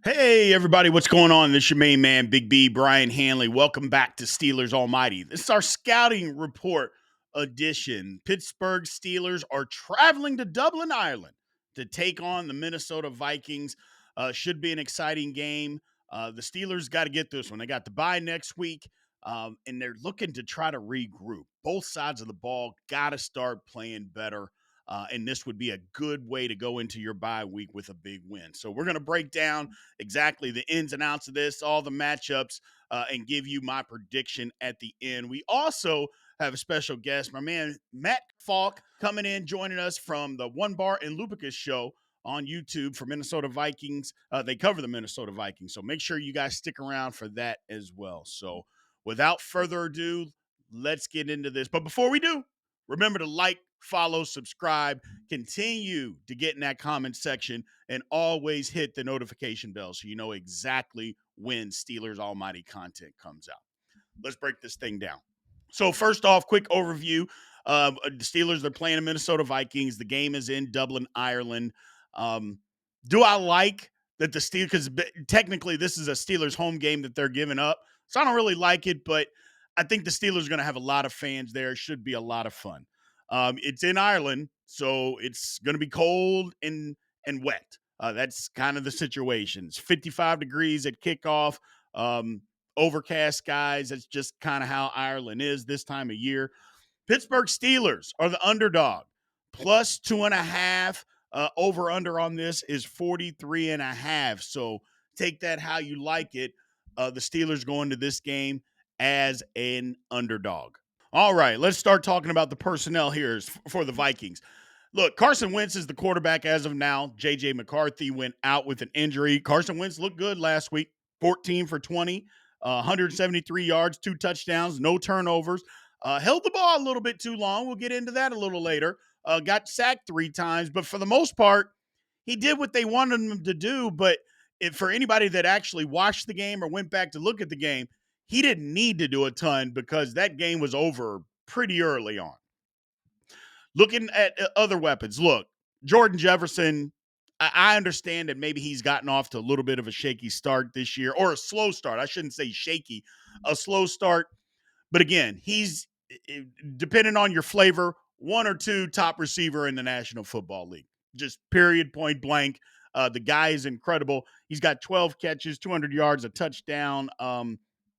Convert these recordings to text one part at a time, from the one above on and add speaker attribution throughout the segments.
Speaker 1: Hey, everybody, what's going on? This is your main man, Big B, Brian Hanley. Welcome back to Steelers Almighty. This is our scouting report edition. Pittsburgh Steelers are traveling to Dublin, Ireland to take on the Minnesota Vikings. Should be an exciting game. The Steelers got to get this one. They got the bye next week, and they're looking to try to regroup. Both sides of the ball got to start playing better. And this would be a good way to go into your bye week with a big win. So we're going to break down exactly the ins and outs of this, all the matchups, and give you my prediction at the end. We also have a special guest, my man Matt Falk, coming in, joining us from the One Bar and Lupicus show on YouTube for Minnesota Vikings. They cover the Minnesota Vikings, so make sure you guys stick around for that as well. So without further ado, let's get into this. But before we do, remember to like, follow, subscribe, continue to get in that comment section, and always hit the notification bell so you know exactly when Steelers Almighty content comes out. Let's break this thing down. So, first off, quick overview. The Steelers, they're playing the Minnesota Vikings. The game is in Dublin, Ireland. Do I like that the Steelers, because technically this is a Steelers home game that they're giving up. So I don't really like it, but I think the Steelers are going to have a lot of fans there. It should be a lot of fun. It's in Ireland, so it's going to be cold and wet. That's kind of the situation. It's 55 degrees at kickoff, overcast skies. That's just kind of how Ireland is this time of year. Pittsburgh Steelers are the underdog, plus 2.5. Over under on this is 43.5. So take that how you like it. The Steelers go into this game as an underdog. All right, let's start talking about the personnel here for the Vikings. Look, Carson Wentz is the quarterback as of now. J.J. McCarthy went out with an injury. Carson Wentz looked good last week, 14 for 20, 173 yards, 2 touchdowns, no turnovers. Held the ball a little bit too long. We'll get into that a little later. Got sacked 3 times, but for the most part, he did what they wanted him to do. But for anybody that actually watched the game or went back to look at the game, he didn't need to do a ton because that game was over pretty early on. Looking at other weapons, look, Jordan Jefferson, I understand that maybe he's gotten off to a little bit of a shaky start this year, or a slow start. I shouldn't say shaky, a slow start. But again, he's, depending on your flavor, 1 or 2 top receiver in the National Football League. Just period, point blank. The guy is incredible. He's got 12 catches, 200 yards, a touchdown.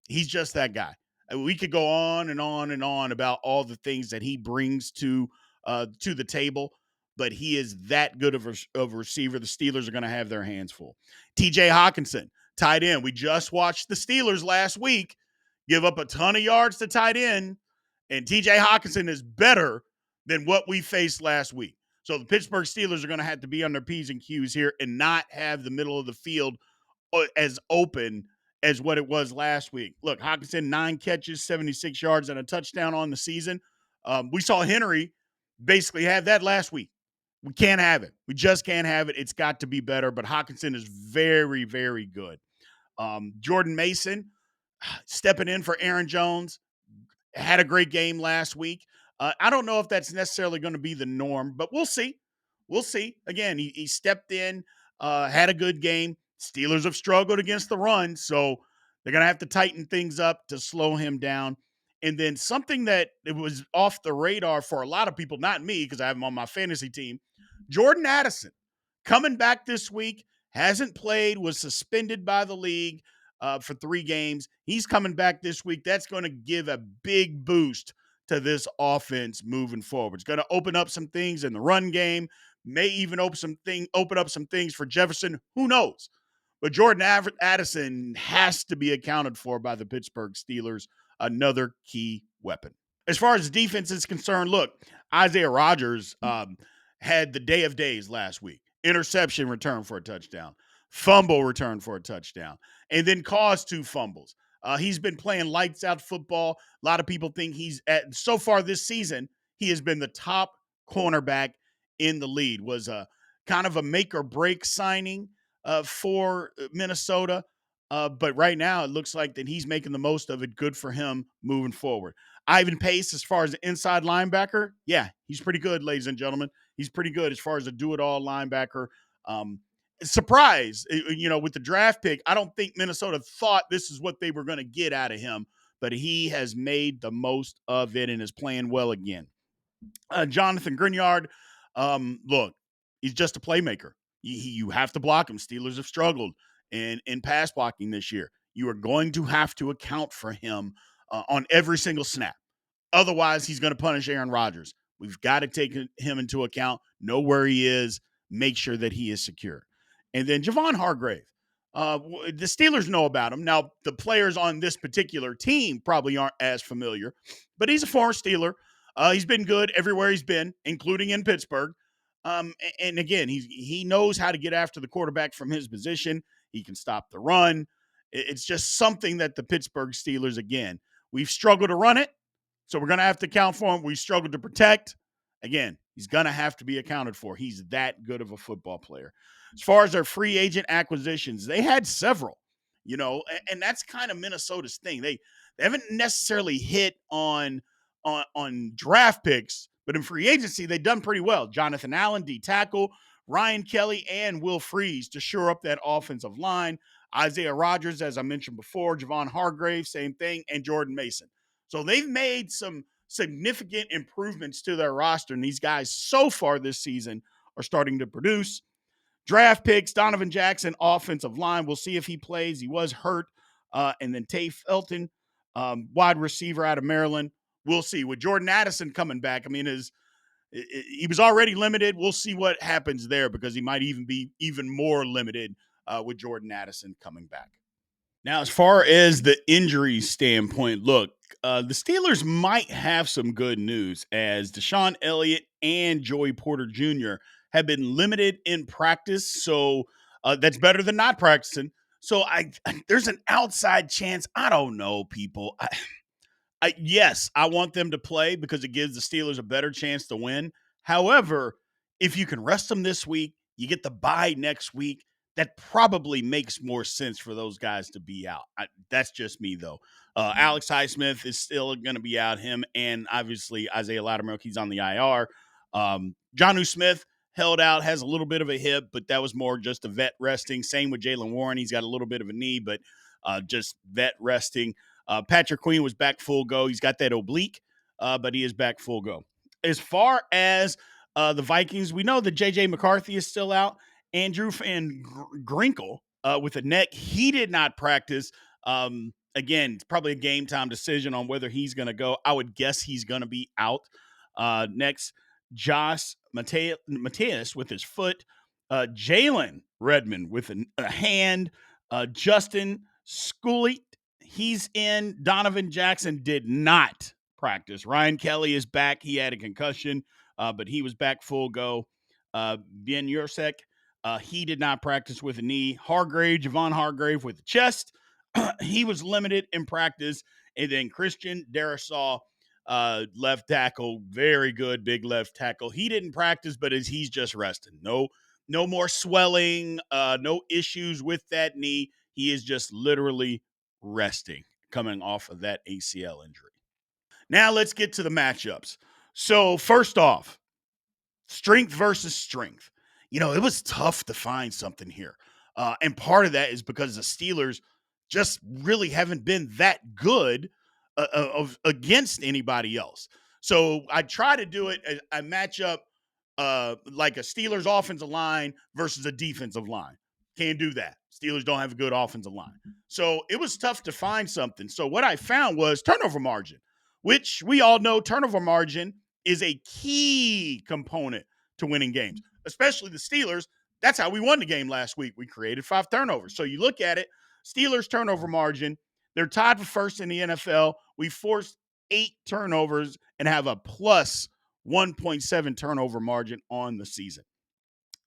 Speaker 1: He's just that guy. We could go on and on and on about all the things that he brings to the table, but he is that good of a receiver. The Steelers are going to have their hands full. TJ Hawkinson, tight end. We just watched the Steelers last week give up a ton of yards to tight end, and TJ Hawkinson is better than what we faced last week. So the Pittsburgh Steelers are going to have to be on their P's and Q's here and not have the middle of the field as open as what it was last week. Look, Hawkinson, 9 catches, 76 yards, and a touchdown on the season. We saw Henry basically have that last week. We can't have it. We just can't have it. It's got to be better, but Hawkinson is very, very good. Jordan Mason, stepping in for Aaron Jones, had a great game last week. I don't know if that's necessarily going to be the norm, but we'll see. We'll see. Again, he stepped in, had a good game. Steelers have struggled against the run, so they're going to have to tighten things up to slow him down. And then something that it was off the radar for a lot of people, not me because I have him on my fantasy team, Jordan Addison coming back this week, hasn't played, was suspended by the league for 3 games. He's coming back this week. That's going to give a big boost to this offense moving forward. It's going to open up some things in the run game, may even open up some things for Jefferson. Who knows? But Jordan Addison has to be accounted for by the Pittsburgh Steelers, another key weapon. As far as the defense is concerned, look, Isaiah Rodgers had the day of days last week. Interception return for a touchdown, fumble return for a touchdown, and then caused 2 fumbles. He's been playing lights out football. A lot of people think so far this season, he has been the top cornerback in the league. Was a kind of a make or break signing for Minnesota. But right now, it looks like that he's making the most of it. Good for him moving forward. Ivan Pace, as far as the inside linebacker, yeah, he's pretty good, ladies and gentlemen. He's pretty good as far as a do-it-all linebacker. surprise, with the draft pick. I don't think Minnesota thought this is what they were going to get out of him, but he has made the most of it and is playing well again. Jonathan Grignard, look, he's just a playmaker. You have to block him. Steelers have struggled in pass blocking this year. You are going to have to account for him on every single snap. Otherwise, he's going to punish Aaron Rodgers. We've got to take him into account, know where he is, make sure that he is secure. And then Javon Hargrave. The Steelers know about him. Now, the players on this particular team probably aren't as familiar, but he's a former Steeler. He's been good everywhere he's been, including in Pittsburgh. And again, he knows how to get after the quarterback from his position. He can stop the run. It's just something that the Pittsburgh Steelers, again, we've struggled to run it. So we're going to have to account for him. We struggled to protect. Again, he's going to have to be accounted for. He's that good of a football player. As far as their free agent acquisitions, they had several, and that's kind of Minnesota's thing. They haven't necessarily hit on draft picks, but in free agency, they've done pretty well. Jonathan Allen, D tackle, Ryan Kelly, and Will Freeze to shore up that offensive line. Isaiah Rodgers, as I mentioned before, Javon Hargrave, same thing, and Jordan Mason. So they've made some significant improvements to their roster, and these guys so far this season are starting to produce. Draft picks, Donovan Jackson, offensive line. We'll see if he plays. He was hurt. And then Tay Felton, wide receiver out of Maryland. We'll see. With Jordan Addison coming back, I mean, he was already limited. We'll see what happens there because he might even be even more limited with Jordan Addison coming back. Now, as far as the injury standpoint, look, the Steelers might have some good news as Deshaun Elliott and Joey Porter Jr. have been limited in practice, so that's better than not practicing. So there's an outside chance. I don't know, people. Yes, I want them to play because it gives the Steelers a better chance to win. However, if you can rest them this week, you get the bye next week. That probably makes more sense for those guys to be out. That's just me, though. Alex Highsmith is still going to be out. Him and obviously Isaiah Loudermilk, he's on the IR. Jonnu Smith held out, has a little bit of a hip, but that was more just a vet resting. Same with Jalen Warren. He's got a little bit of a knee, but just vet resting. Patrick Queen was back full go. He's got that oblique, but he is back full go. As far as the Vikings, we know that J.J. McCarthy is still out. Andrew Van Grinkle with a neck, he did not practice. Again, it's probably a game time decision on whether he's going to go. I would guess he's going to be out. Next, Josh Mateus with his foot. Jalen Redmond with a hand. Justin Schooley, he's in. Donovan Jackson did not practice. Ryan Kelly is back. He had a concussion, but he was back full go. Ben Yursek, he did not practice with a knee. Javon Hargrave with the chest. He was limited in practice. And then Christian Darrisaw, left tackle, very good big left tackle. He didn't practice, but he's just resting. No more swelling, no issues with that knee. He is just literally resting, coming off of that ACL injury. Now let's get to the matchups. So first off, strength versus strength. It was tough to find something here. And part of that is because the Steelers just really haven't been that good against anybody else. So I try to do it. I match up like a Steelers offensive line versus a defensive line. Can't do that. Steelers don't have a good offensive line. So it was tough to find something. So what I found was turnover margin, which we all know turnover margin is a key component to winning games, especially the Steelers. That's how we won the game last week. We created 5 turnovers. So you look at it, Steelers turnover margin, they're tied for first in the NFL. We forced 8 turnovers and have a plus 1.7 turnover margin on the season.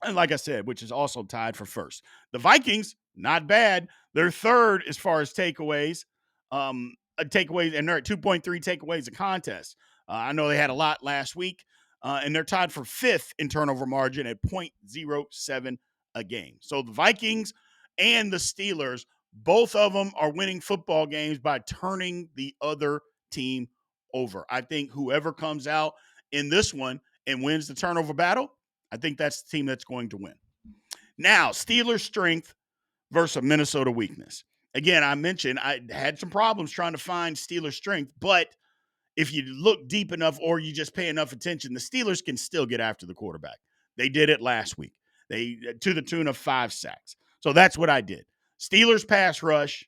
Speaker 1: And like I said, which is also tied for first. The Vikings, not bad. They're third as far as takeaways. Takeaways, and they're at 2.3 takeaways a contest. I know they had a lot last week, and they're tied for fifth in turnover margin at 0.07 a game. So the Vikings and the Steelers, both of them are winning football games by turning the other team over. I think whoever comes out in this one and wins the turnover battle, I think that's the team that's going to win. Now, Steelers' strength versus Minnesota weakness. Again, I mentioned I had some problems trying to find Steelers' strength, but if you look deep enough or you just pay enough attention, the Steelers can still get after the quarterback. They did it last week. They to the tune of 5 sacks. So that's what I did. Steelers pass rush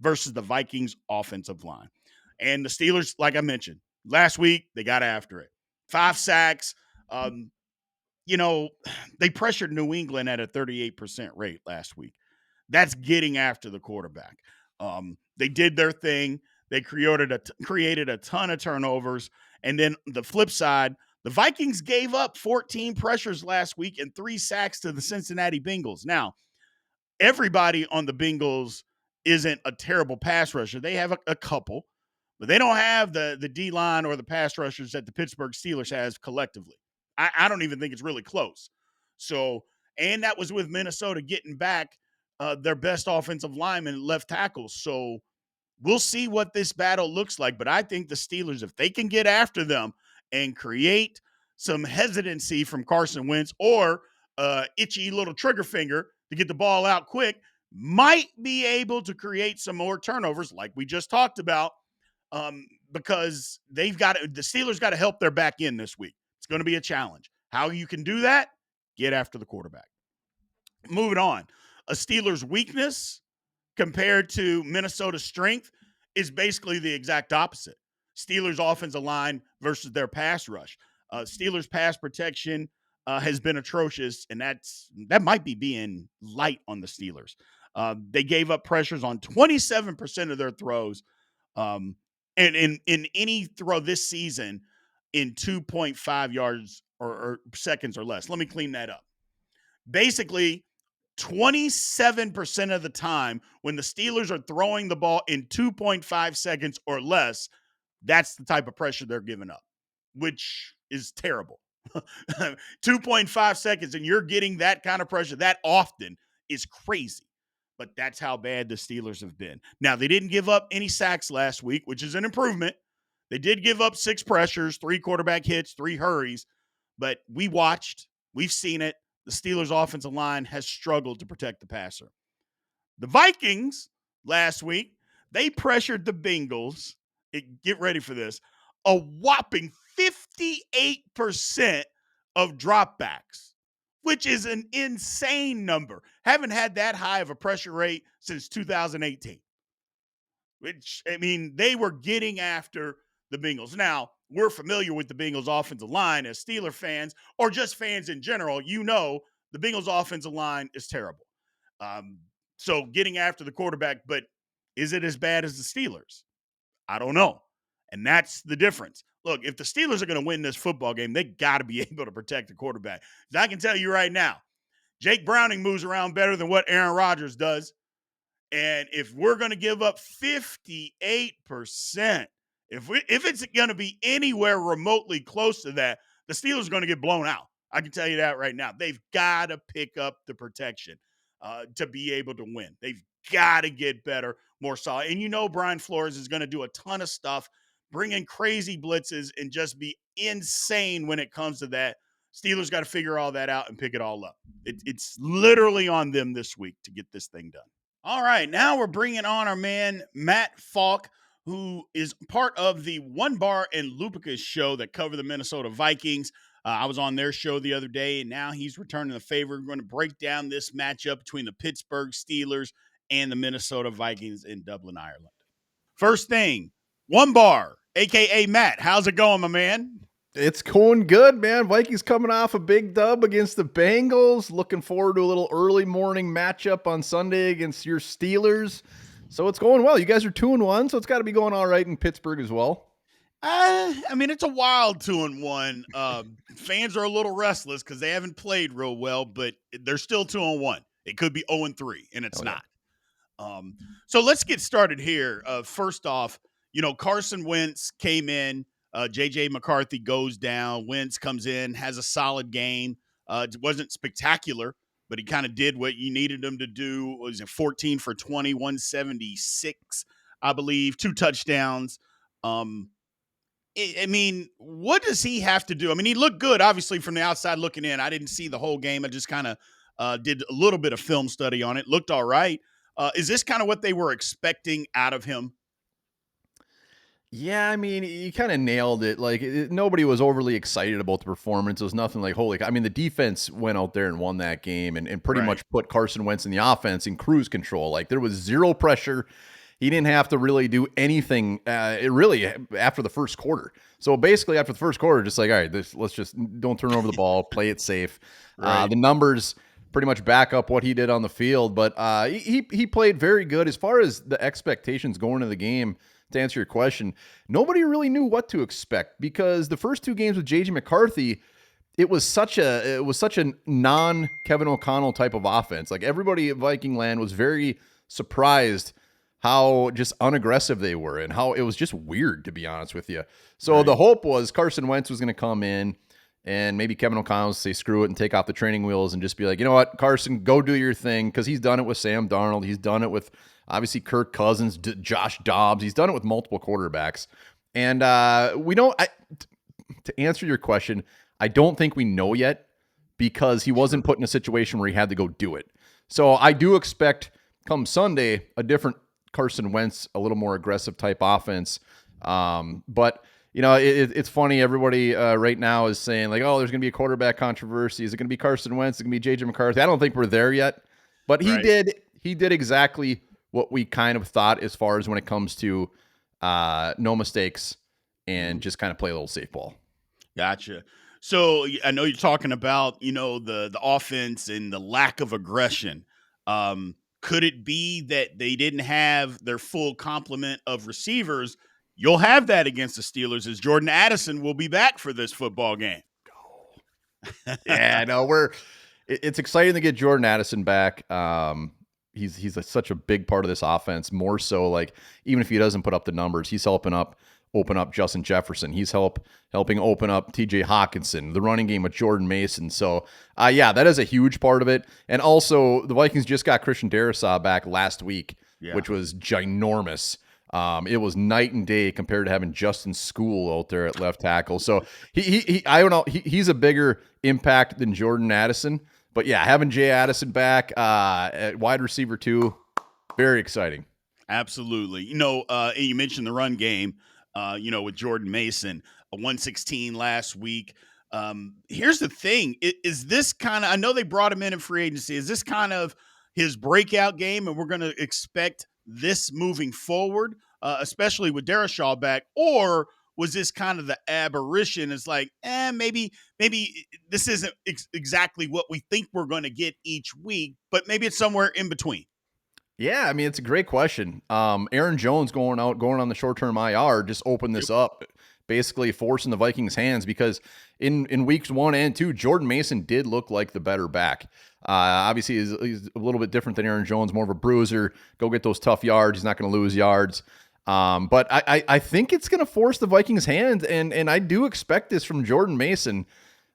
Speaker 1: versus the Vikings offensive line. And the Steelers, like I mentioned, last week they got after it. 5 sacks. Um, you know, they pressured New England at a 38% rate last week. That's getting after the quarterback. They did their thing. They created a ton of turnovers. And then the flip side, the Vikings gave up 14 pressures last week and 3 sacks to the Cincinnati Bengals. Now, everybody on the Bengals isn't a terrible pass rusher. They have a couple, but they don't have the D line or the pass rushers that the Pittsburgh Steelers has collectively. I don't even think it's really close. So, and that was with Minnesota getting back their best offensive lineman, left tackles. So we'll see what this battle looks like. But I think the Steelers, if they can get after them and create some hesitancy from Carson Wentz or itchy little trigger finger to get the ball out quick, might be able to create some more turnovers, like we just talked about, because the Steelers got to help their back end this week. It's going to be a challenge. How you can do that? Get after the quarterback. Moving on, a Steelers weakness compared to Minnesota's strength is basically the exact opposite. Steelers' offensive line versus their pass rush. Steelers' pass protection has been atrocious, and that might be being light on the Steelers. They gave up pressures on 27% of their throws, and in any throw this season in 2.5 yards or seconds or less. Let me clean that up. Basically, 27% of the time when the Steelers are throwing the ball in 2.5 seconds or less, that's the type of pressure they're giving up, which is terrible. 2.5 seconds and you're getting that kind of pressure that often is crazy. But that's how bad the Steelers have been. Now, they didn't give up any sacks last week, which is an improvement. They did give up 6 pressures, 3 quarterback hits, 3 hurries, but we've seen it. The Steelers' offensive line has struggled to protect the passer. The Vikings last week, they pressured the Bengals. Get ready for this. A whopping 58% of dropbacks, which is an insane number. Haven't had that high of a pressure rate since 2018. Which, I mean, they were getting after the Bengals. Now, we're familiar with the Bengals offensive line as Steeler fans or just fans in general. You know, the Bengals offensive line is terrible. Um, so getting after the quarterback, but is it as bad as the Steelers? I don't know. And that's the difference. Look, if the Steelers are going to win this football game, they got to be able to protect the quarterback. I can tell you right now, Jake Browning moves around better than what Aaron Rodgers does. And if we're going to give up 58%, if it's going to be anywhere remotely close to that, the Steelers are going to get blown out. I can tell you that right now. They've got to pick up the protection to be able to win. They've got to get better, more solid. And you know Brian Flores is going to do a ton of stuff, bring in crazy blitzes, and just be insane when it comes to that. Steelers got to figure all that out and pick it all up. It's literally on them this week to get this thing done. All right, now we're bringing on our man, Matt Falk, who is part of the One Bar and Lupica show that cover the Minnesota Vikings. I was on their show the other day, and now he's returning the favor. We're going to break down this matchup between the Pittsburgh Steelers and the Minnesota Vikings in Dublin, Ireland. First thing, One Bar, a.k.a. Matt. How's it going, my man?
Speaker 2: It's going good, man. Vikings coming off a big dub against the Bengals. Looking forward to a little early morning matchup on Sunday against your Steelers. So it's going well. You guys are 2-1, so it's got to be going all right in Pittsburgh as well.
Speaker 1: I mean, it's a wild 2-1. Fans are a little restless because they haven't played real well, but they're still 2-1. It could be 0-3, and it's not. So let's get started here. First off, Carson Wentz came in. J.J. McCarthy goes down. Wentz comes in, has a solid game. It wasn't spectacular, but he kind of did what you needed him to do. Was it 14 for 20, 176, I believe, 2 touchdowns. I mean, what does he have to do? I mean, he looked good, obviously, from the outside looking in. I didn't see the whole game. I just kind of Did a little bit of film study on it. Looked all right. Is this kind of what they were expecting out of him?
Speaker 2: Yeah, I mean, you kind of nailed it. Like, nobody was overly excited about the performance. It was nothing like, holy, I mean, the defense went out there and won that game and pretty
Speaker 1: Right.
Speaker 2: much put Carson Wentz in the offense in cruise control. Like, there was zero pressure. He didn't have to really do anything after the first quarter. So basically, after the first quarter, just like, all right, let's just don't turn over the ball, play it safe.
Speaker 1: Right.
Speaker 2: The numbers pretty much back up what he did on the field, but he played very good as far as the expectations going into the game. To answer your question, nobody really knew what to expect because the first two games with JJ McCarthy, it was such a non Kevin O'Connell type of offense. Like everybody at Viking land was very surprised how just unaggressive they were and how it was just weird, to be honest with you. So
Speaker 1: Right.
Speaker 2: the hope was Carson Wentz was going to come in and maybe Kevin O'Connell would say screw it and take off the training wheels and just be like, you know what, Carson, go do your thing, because he's done it with Sam Darnold. He's done it with obviously Kirk Cousins, Josh Dobbs. He's done it with multiple quarterbacks. And we don't, to answer your question, I don't think we know yet because he wasn't put in a situation where he had to go do it. So I do expect come Sunday a different Carson Wentz, a little more aggressive type offense. But you know, it's funny. Everybody right now is saying like, oh, there's going to be a quarterback controversy. Is it going to be Carson Wentz? Is it going to be JJ McCarthy? I don't think we're there yet. But he
Speaker 1: Right.
Speaker 2: did exactly what we kind of thought as far as when it comes to no mistakes and
Speaker 1: Mhm.
Speaker 2: just kind of play a little safe ball.
Speaker 1: Gotcha. So I know you're talking about, the offense and the lack of aggression. Could it be that they didn't have their full complement of receivers? You'll have that against the Steelers as Jordan Addison will be back for this football game.
Speaker 2: Yeah, no, it's exciting to get Jordan Addison back. He's such a big part of this offense. More so, like even if he doesn't put up the numbers, he's helping open up Justin Jefferson. He's helping open up T.J. Hawkinson, the running game with Jordan Mason. So, yeah, that is a huge part of it. And also, the Vikings just got Christian Darrisaw back last week,
Speaker 1: Yeah.
Speaker 2: which was ginormous. It was night and day compared to having Justin School out there at left tackle. So he I don't know, he's a bigger impact than Jordan Addison. But yeah, having Jay Addison back at wide receiver too, very exciting.
Speaker 1: Absolutely. And you mentioned the run game, with Jordan Mason, a 116 last week. Here's the thing. Is this kind of, I know they brought him in free agency. Is this kind of his breakout game? And we're going to expect this moving forward, especially with Darashaw back? Or was this kind of the aberration? It's like, maybe this isn't exactly what we think we're going to get each week, but maybe it's somewhere in between.
Speaker 2: Yeah, I mean, it's a great question. Aaron Jones going on the short-term IR just opened
Speaker 1: Yep.
Speaker 2: this up, basically forcing the Vikings' hands because in weeks 1 and 2, Jordan Mason did look like the better back. Obviously, he's a little bit different than Aaron Jones, more of a bruiser. Go get those tough yards. He's not going to lose yards. But I think it's going to force the Vikings' hands, and I do expect this from Jordan Mason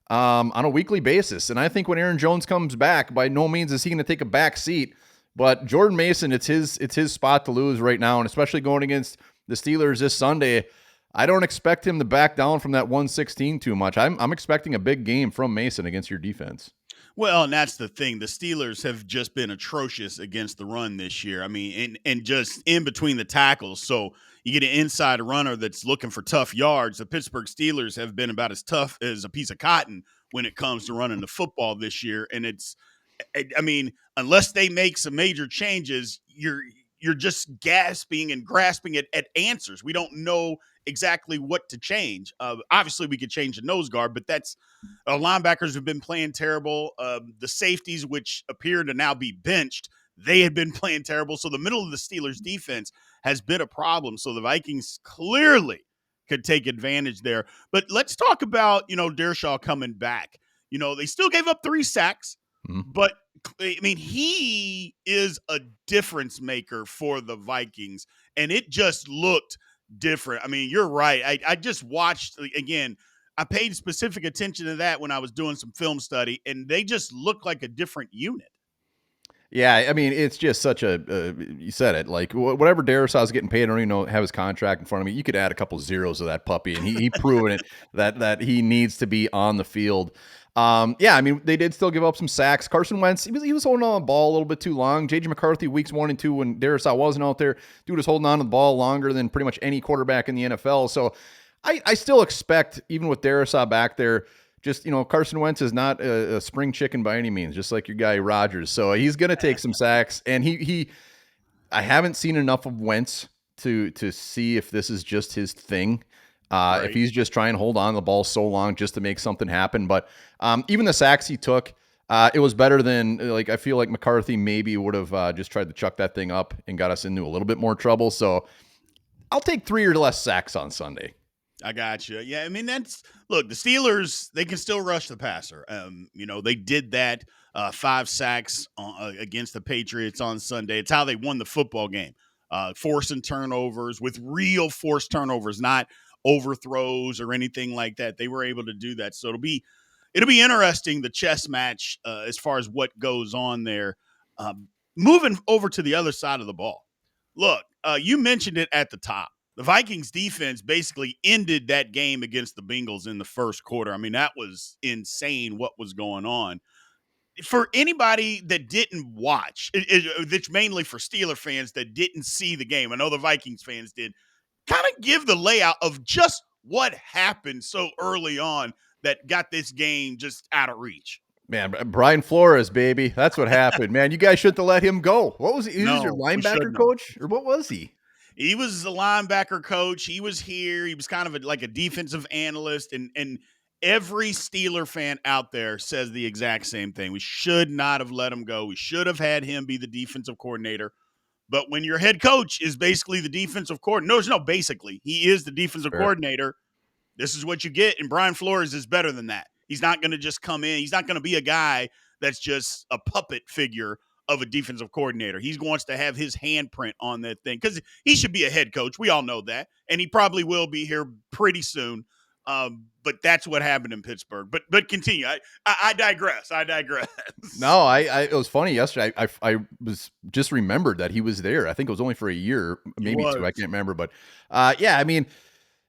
Speaker 2: on a weekly basis. And I think when Aaron Jones comes back, by no means is he going to take a back seat. But Jordan Mason, it's his spot to lose right now, and especially going against the Steelers this Sunday. I don't expect him to back down from that 116 too much. I'm expecting a big game from Mason against your defense.
Speaker 1: Well, and that's the thing. The Steelers have just been atrocious against the run this year. I mean, and just in between the tackles. So you get an inside runner that's looking for tough yards. The Pittsburgh Steelers have been about as tough as a piece of cotton when it comes to running the football this year. And I mean, unless they make some major changes, you're just gasping and grasping at answers. We don't know exactly what to change. Obviously, we could change the nose guard, but that's linebackers have been playing terrible. The safeties, which appear to now be benched, they had been playing terrible. So the middle of the Steelers' defense has been a problem. So the Vikings clearly could take advantage there. But let's talk about Dershaw coming back. They still gave up 3 sacks.
Speaker 2: Mhm.
Speaker 1: But I mean, he is a difference maker for the Vikings, and it just looked different. I mean, you're right. I just watched again. I paid specific attention to that when I was doing some film study, and they just look like a different unit.
Speaker 2: Yeah, I mean, it's just such a you said it, like whatever Darrisaw's getting paid. I don't even know have his contract in front of me. You could add a couple zeros to that puppy, and he proven it that he needs to be on the field. Yeah, I mean, they did still give up some sacks. Carson Wentz, he was holding on the ball a little bit too long. JJ McCarthy, weeks 1 and 2, when Darrisaw wasn't out there, dude was holding on to the ball longer than pretty much any quarterback in the NFL. So I still expect, even with Darrisaw back there, just, Carson Wentz is not a spring chicken by any means, just like your guy Rodgers. So he's going to take some sacks, and I haven't seen enough of Wentz to see if this is just his thing. If
Speaker 1: Right.
Speaker 2: he's just trying to hold on to the ball so long just to make something happen. But even the sacks he took, it was better than, like, I feel like McCarthy maybe would have just tried to chuck that thing up and got us into a little bit more trouble. So I'll take 3 or less sacks on Sunday.
Speaker 1: I got you. Yeah, I mean look. The Steelers, they can still rush the passer. They did that 5 sacks against the Patriots on Sunday. It's how they won the football game, forcing turnovers with real forced turnovers, not overthrows or anything like that. They were able to do that. So it'll be interesting, the chess match, as far as what goes on there. Moving over to the other side of the ball. Look, you mentioned it at the top. The Vikings defense basically ended that game against the Bengals in the first quarter. I mean, that was insane what was going on. For anybody that didn't watch, it's mainly for Steeler fans that didn't see the game. I know the Vikings fans did. Kind of give the layout of just what happened so early on that got this game just out of reach.
Speaker 2: Man, Brian Flores, baby. That's what happened, man. You guys shouldn't have let him go. What was he? He was your
Speaker 1: No, we
Speaker 2: linebacker
Speaker 1: shouldn't have.
Speaker 2: coach? Or what was he?
Speaker 1: He was a linebacker coach. He was here. He was kind of like a defensive analyst, and every Steeler fan out there says the exact same thing. We should not have let him go. We should have had him be the defensive coordinator. But when your head coach is basically the defensive coordinator, no, basically, he is the defensive
Speaker 2: Fair.
Speaker 1: coordinator. This is what you get. And Brian Flores is better than that. He's not going to just come in. He's not going to be a guy that's just a puppet figure of a defensive coordinator. He wants to have his handprint on that thing because he should be a head coach. We all know that. And he probably will be here pretty soon. But that's what happened in Pittsburgh. But continue. I digress. I digress.
Speaker 2: No, it was funny yesterday. I was just remembered that he was there. I think it was only for a year,
Speaker 1: He
Speaker 2: maybe 2. I
Speaker 1: was.
Speaker 2: can't remember. But yeah, I mean,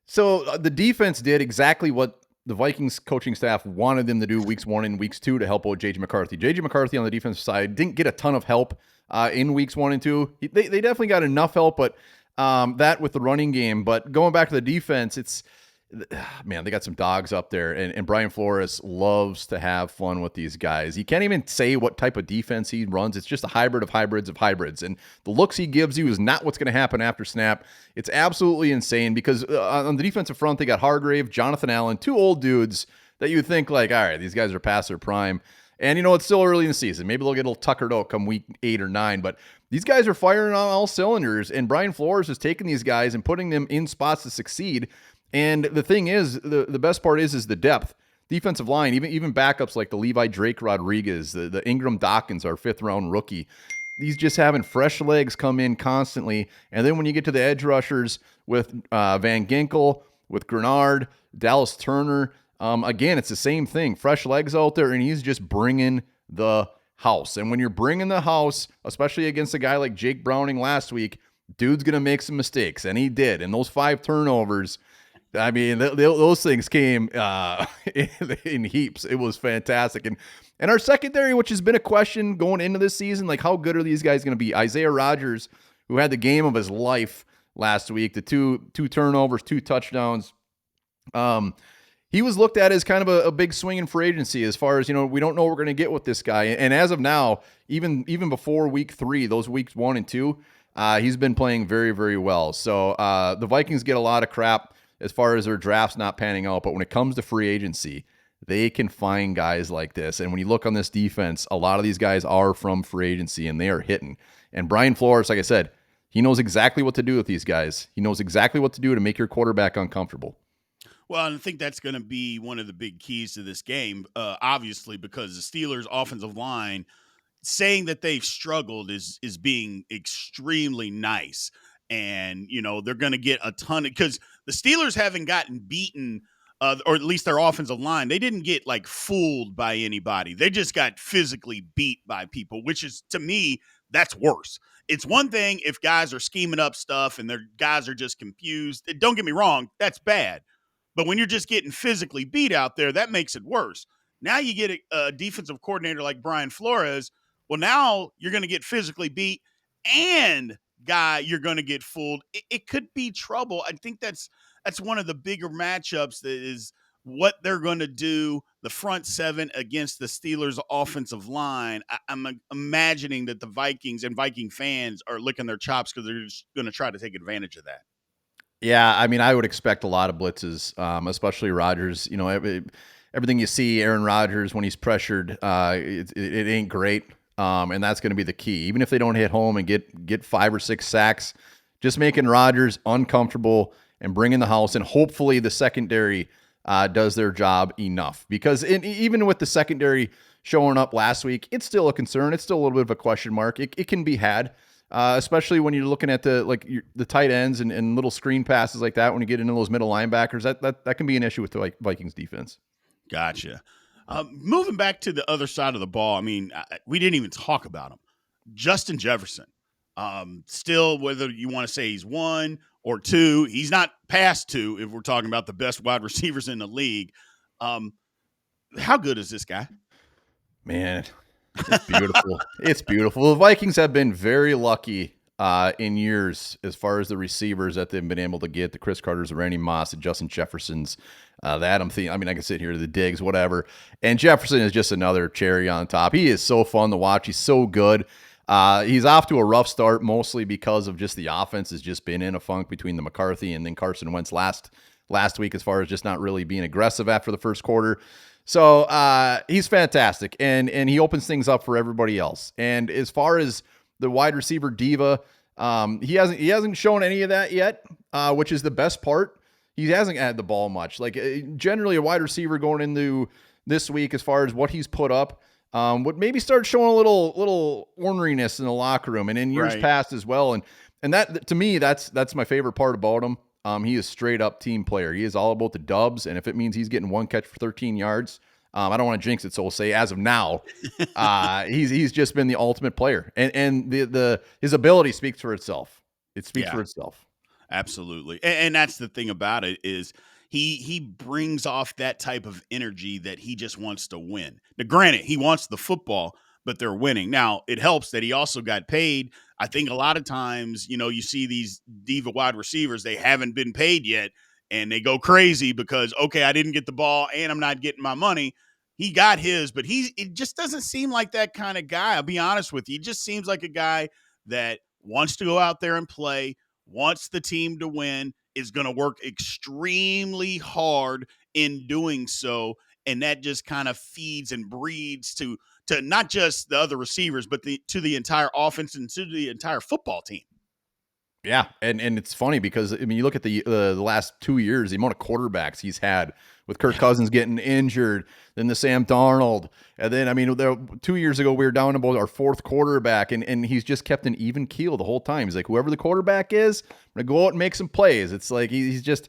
Speaker 2: so the defense did exactly what the Vikings coaching staff wanted them to do weeks 1 and weeks 2 to help out JJ McCarthy. JJ McCarthy on the defensive side didn't get a ton of help in weeks 1 and 2. They definitely got enough help, but that with the running game. But going back to the defense, it's, man, they got some dogs up there, and Brian Flores loves to have fun with these guys. He can't even say what type of defense he runs. It's just a hybrid of hybrids of hybrids, and the looks he gives you is not what's going to happen after snap. It's absolutely insane because on the defensive front, they got Hargrave, Jonathan Allen, 2 old dudes that you would think, like, all right, these guys are past their prime. And, it's still early in the season. Maybe they'll get a little tuckered out come week 8 or 9, but these guys are firing on all cylinders, and Brian Flores is taking these guys and putting them in spots to succeed. And the thing is, the best part is the depth. Defensive line, even backups like the Levi Drake Rodriguez, the Ingram Dawkins, our 5th-round rookie. These just having fresh legs come in constantly. And then when you get to the edge rushers with Van Ginkel, with Grenard, Dallas Turner, again, it's the same thing. Fresh legs out there, and he's just bringing the house. And when you're bringing the house, especially against a guy like Jake Browning last week, dude's going to make some mistakes, and he did. And those 5 turnovers, I mean, those things came in heaps. It was fantastic. And our secondary, which has been a question going into this season, like, how good are these guys going to be? Isaiah Rodgers, who had the game of his life last week, the two turnovers, 2 touchdowns. He was looked at as kind of a big swing in free agency as far as, we don't know what we're going to get with this guy. And as of now, even before week 3, those weeks 1 and 2, he's been playing very, very well. So the Vikings get a lot of crap as far as their drafts not panning out. But when it comes to free agency, they can find guys like this. And when you look on this defense, a lot of these guys are from free agency, and they are hitting. And Brian Flores, like I said, he knows exactly what to do with these guys. He knows exactly what to do to make your quarterback uncomfortable.
Speaker 1: Well, I think that's going to be one of the big keys to this game, obviously, because the Steelers' offensive line saying that they've struggled is being extremely nice. And, they're going to get a ton of, because the Steelers haven't gotten beaten or at least their offensive line, they didn't get like fooled by anybody. They just got physically beat by people, which is, to me, that's worse. It's one thing if guys are scheming up stuff and their guys are just confused. Don't get me wrong, that's bad. But when you're just getting physically beat out there, that makes it worse. Now you get a defensive coordinator like Brian Flores. Well, now you're going to get physically beat and you're going to get fooled. It could be trouble. I think that's one of the bigger matchups that is what they're going to do, the front seven against the Steelers' offensive line. I'm imagining that the Vikings and Viking fans are licking their chops because they're just going to try to take advantage of that.
Speaker 2: Yeah, I mean, I would expect a lot of blitzes, especially Rodgers. You know, everything you see Aaron Rodgers when he's pressured, it ain't great, and that's going to be the key. Even if they don't hit home and get 5 or 6 sacks, just making Rodgers uncomfortable and bringing the house, and hopefully the secondary does their job enough. Because even with the secondary showing up last week, it's still a concern. It's still a little bit of a question mark. It can be had. Especially when you're looking at the tight ends and little screen passes like that, when you get into those middle linebackers, that can be an issue with the Vikings defense.
Speaker 1: Gotcha. Moving back to the other side of the ball, I mean, we didn't even talk about him. Justin Jefferson. Still, whether you want to say he's 1 or 2, he's not past 2 if we're talking about the best wide receivers in the league. How good is this guy?
Speaker 2: Man, it's beautiful. It's beautiful. The Vikings have been very lucky in years as far as the receivers that they've been able to get, the Chris Carters, the Randy Moss, the Justin Jeffersons, the Adam Thielen. I mean, I can sit here, the Diggs, whatever. And Jefferson is just another cherry on top. He is so fun to watch. He's so good. He's off to a rough start, mostly because of just the offense has just been in a funk between the McCarthy and then Carson Wentz last week, as far as just not really being aggressive after the first quarter. So he's fantastic, and he opens things up for everybody else. And as far as the wide receiver diva, he hasn't shown any of that yet, which is the best part. He hasn't had the ball much. Like generally, a wide receiver going into this week, as far as what he's put up, would maybe start showing a little orneriness in the locker room, and in years past as well. And that, to me, that's my favorite part about him. He is straight up team player. He is all about the dubs. And if it means he's getting 1 catch for 13 yards, I don't want to jinx it. So we'll say as of now, he's just been the ultimate player, and his ability speaks for itself. It speaks for itself.
Speaker 1: Absolutely. And that's the thing about it is he brings off that type of energy that he just wants to win. Now, granted, he wants the football, but they're winning. Now, it helps that he also got paid. I think a lot of times, you see these diva wide receivers, they haven't been paid yet, and they go crazy because, okay, I didn't get the ball and I'm not getting my money. He got his, but it just doesn't seem like that kind of guy. I'll be honest with you. He just seems like a guy that wants to go out there and play, wants the team to win, is going to work extremely hard in doing so. And that just kind of feeds and breeds to not just the other receivers, but to the entire offense and to the entire football team.
Speaker 2: Yeah, and it's funny because, I mean, you look at the last 2 years, the amount of quarterbacks he's had, with Kirk Cousins getting injured, then the Sam Darnold, and then, I mean, 2 years ago we were down about our 4th quarterback, and he's just kept an even keel the whole time. He's like, whoever the quarterback is, I'm gonna go out and make some plays. It's like he's just,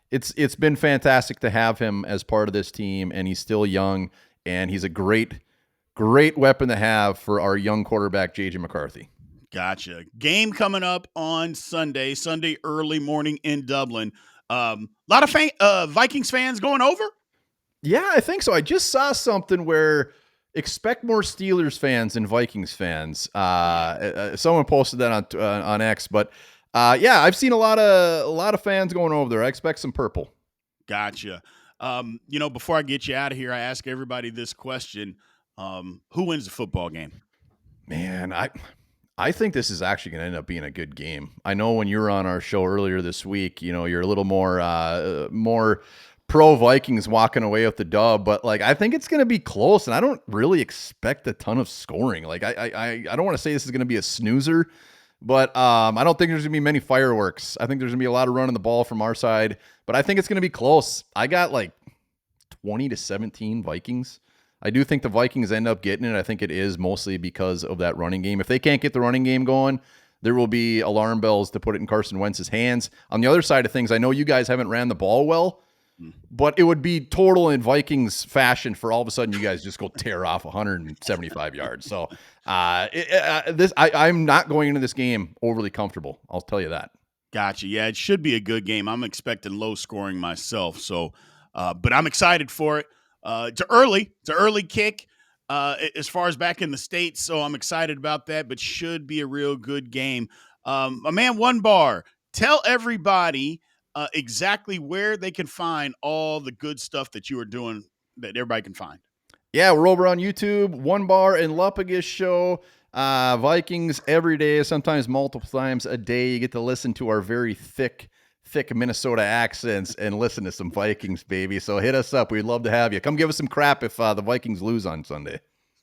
Speaker 2: it's been fantastic to have him as part of this team, and he's still young, and he's a great weapon to have for our young quarterback, J.J. McCarthy.
Speaker 1: Gotcha. Game coming up on Sunday early morning in Dublin. A lot of Vikings fans going over?
Speaker 2: Yeah, I think so. I just saw something where expect more Steelers fans than Vikings fans. Someone posted that on X, but yeah, I've seen a lot of fans going over there. I expect some purple.
Speaker 1: Gotcha. Before I get you out of here, I ask everybody this question. Who wins the football game?
Speaker 2: Man, I think this is actually going to end up being a good game. I know when you were on our show earlier this week, you're a little more pro Vikings walking away with the dub, but like, I think it's going to be close, and I don't really expect a ton of scoring. Like, I don't want to say this is going to be a snoozer, but I don't think there's going to be many fireworks. I think there's going to be a lot of running the ball from our side, but I think it's going to be close. I got like 20-17 Vikings. I do think the Vikings end up getting it. I think it is mostly because of that running game. If they can't get the running game going, there will be alarm bells to put it in Carson Wentz's hands. On the other side of things, I know you guys haven't ran the ball well,
Speaker 1: Mm.
Speaker 2: but it would be total in Vikings fashion for all of a sudden you guys just go tear off 175 yards. So I'm not going into this game overly comfortable. I'll tell you that.
Speaker 1: Gotcha. Yeah, it should be a good game. I'm expecting low scoring myself. So, but I'm excited for it. It's early. It's an early kick as far as back in the States. So I'm excited about that, but should be a real good game. My man, One Bar, tell everybody exactly where they can find all the good stuff that you are doing that everybody can find.
Speaker 2: Yeah, we're over on YouTube, One Bar and Lupagus show. Vikings every day, sometimes multiple times a day. You get to listen to our very thick Minnesota accents and listen to some Vikings, baby. So hit us up. We'd love to have you. Come give us some crap if the Vikings lose on Sunday.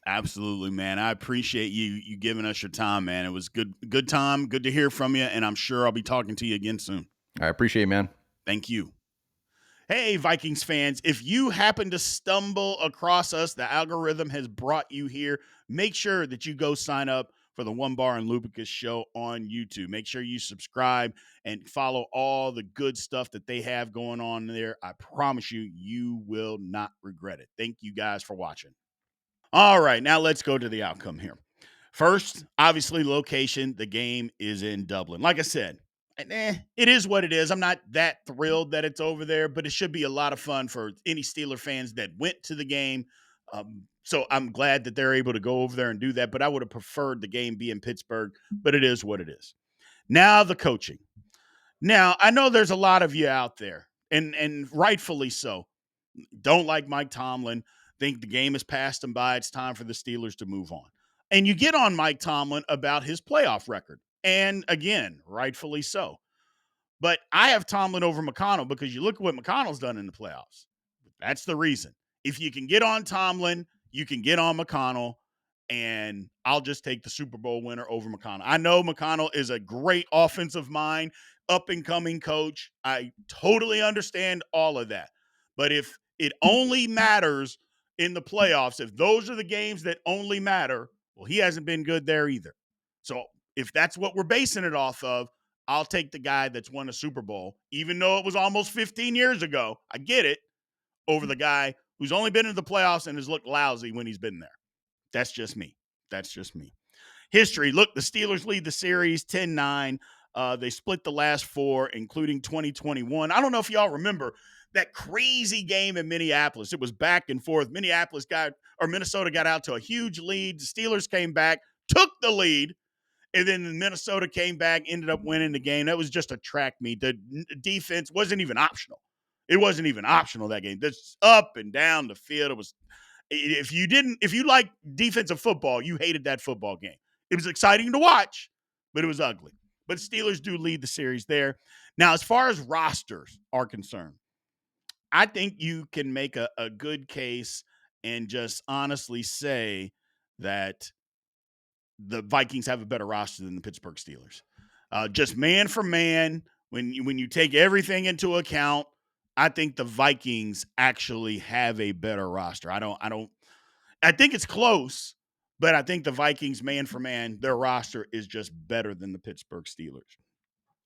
Speaker 1: Absolutely, man. I appreciate you giving us your time, man. It was good time. Good to hear from you, and I'm sure I'll be talking to you again soon.
Speaker 2: I appreciate it, man.
Speaker 1: Thank you. Hey, Vikings fans, if you happen to stumble across us, the algorithm has brought you here. Make sure that you go sign up for the One Bar and Lupicus show on YouTube. Make sure you subscribe and follow all the good stuff that they have going on there. I promise you, you will not regret it. Thank you guys for watching. All right, now let's go to the outcome here. First, obviously, location. The game is in Dublin. Like I said, it is what it is. I'm not that thrilled that it's over there, but it should be a lot of fun for any Steeler fans that went to the game. So I'm glad that they're able to go over there and do that. But I would have preferred the game be in Pittsburgh, but it is what it is. Now, the coaching. Now, I know there's a lot of you out there, and rightfully so, don't like Mike Tomlin, think the game has passed him by. It's time for the Steelers to move on. And you get on Mike Tomlin about his playoff record. And again, rightfully so. But I have Tomlin over McConnell because you look at what McConnell's done in the playoffs. That's the reason. If you can get on Tomlin, you can get on McConnell, and I'll just take the Super Bowl winner over McConnell. I know McConnell is a great offensive mind, up and coming coach. I totally understand all of that. But if it only matters in the playoffs, if those are the games that only matter, well, he hasn't been good there either. So if that's what we're basing it off of, I'll take the guy that's won a Super Bowl, even though it was almost 15 years ago. I get it, over the guy who's only been in the playoffs and has looked lousy when he's been there. That's just me. That's just me. History. Look, the Steelers lead the series 10-9. They split the last four, including 2021. I don't know if y'all remember that crazy game in Minneapolis. It was back and forth. Minnesota got out to a huge lead. The Steelers came back, took the lead, and then Minnesota came back, ended up winning the game. That was just a track meet. The defense wasn't even optional. It wasn't even optional that game. This up and down the field. It was if you like defensive football, you hated that football game. It was exciting to watch, but it was ugly. But Steelers do lead the series there. Now, as far as rosters are concerned, I think you can make a good case and just honestly say that the Vikings have a better roster than the Pittsburgh Steelers. Just man for man, when you take everything into account, I think the Vikings actually have a better roster. I think it's close, but I think the Vikings, man for man, their roster is just better than the Pittsburgh Steelers.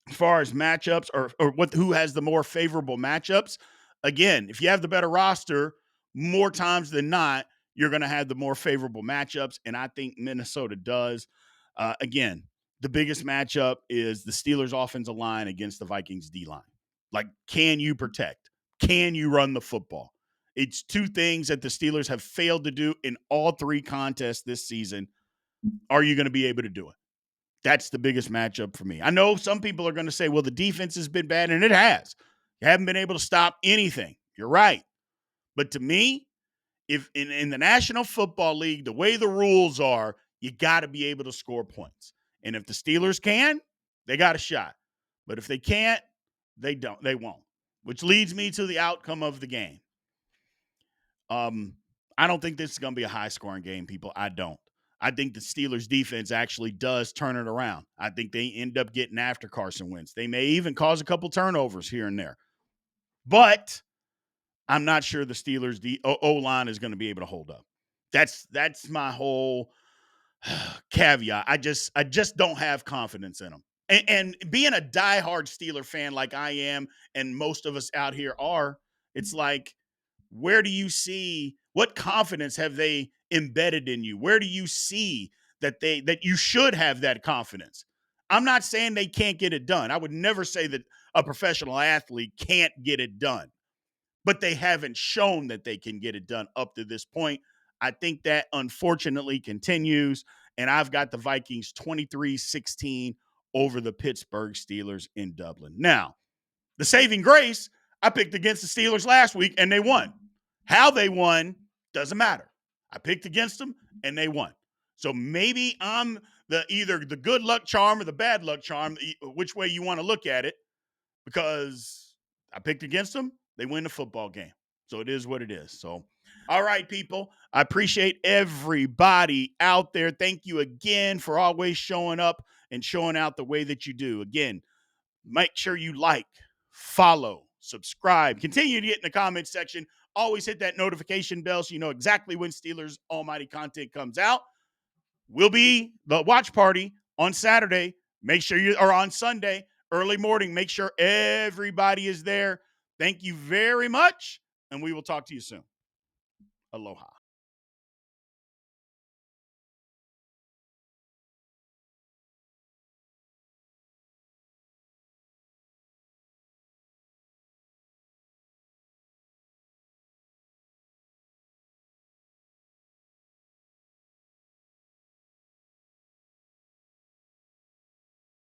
Speaker 1: As far as matchups or who has the more favorable matchups, again, if you have the better roster, more times than not, you're going to have the more favorable matchups, and I think Minnesota does. Again, the biggest matchup is the Steelers' offensive line against the Vikings' D line. Like, can you protect? Can you run the football? It's two things that the Steelers have failed to do in all three contests this season. Are you going to be able to do it? That's the biggest matchup for me. I know some people are going to say, well, the defense has been bad, and it has. You haven't been able to stop anything. You're right. But to me, if in the National Football League, the way the rules are, you got to be able to score points. And if the Steelers can, they got a shot. But if they can't, they don't. They won't. Which leads me to the outcome of the game. I don't think this is going to be a high-scoring game, people. I don't. I think the Steelers' defense actually does turn it around. I think they end up getting after Carson Wentz. They may even cause a couple turnovers here and there. But I'm not sure the Steelers' O-line is going to be able to hold up. That's my whole caveat. I just don't have confidence in them. And being a diehard Steeler fan like I am and most of us out here are, It's like, where do you see, what confidence have they embedded in you? Where do you see that you should have that confidence? I'm not saying they can't get it done. I would never say that a professional athlete can't get it done, but they haven't shown that they can get it done up to this point. I think that unfortunately continues, and I've got the Vikings 23-16 over the Pittsburgh Steelers in Dublin. Now, the saving grace, I picked against the Steelers last week and they won. How they won doesn't matter. I picked against them and they won. So maybe I'm either the good luck charm or the bad luck charm, which way you want to look at it, because I picked against them, they win the football game. So it is what it is. So, all right, people, I appreciate everybody out there. Thank you again for always showing up and showing out the way that you do. Again, make sure you like, follow, subscribe, continue to get in the comment section. Always hit that notification bell so you know exactly when Steelers Almighty content comes out. We'll be the watch party on Saturday. Make sure you are on Sunday, early morning. Make sure everybody is there. Thank you very much, and we will talk to you soon. Aloha.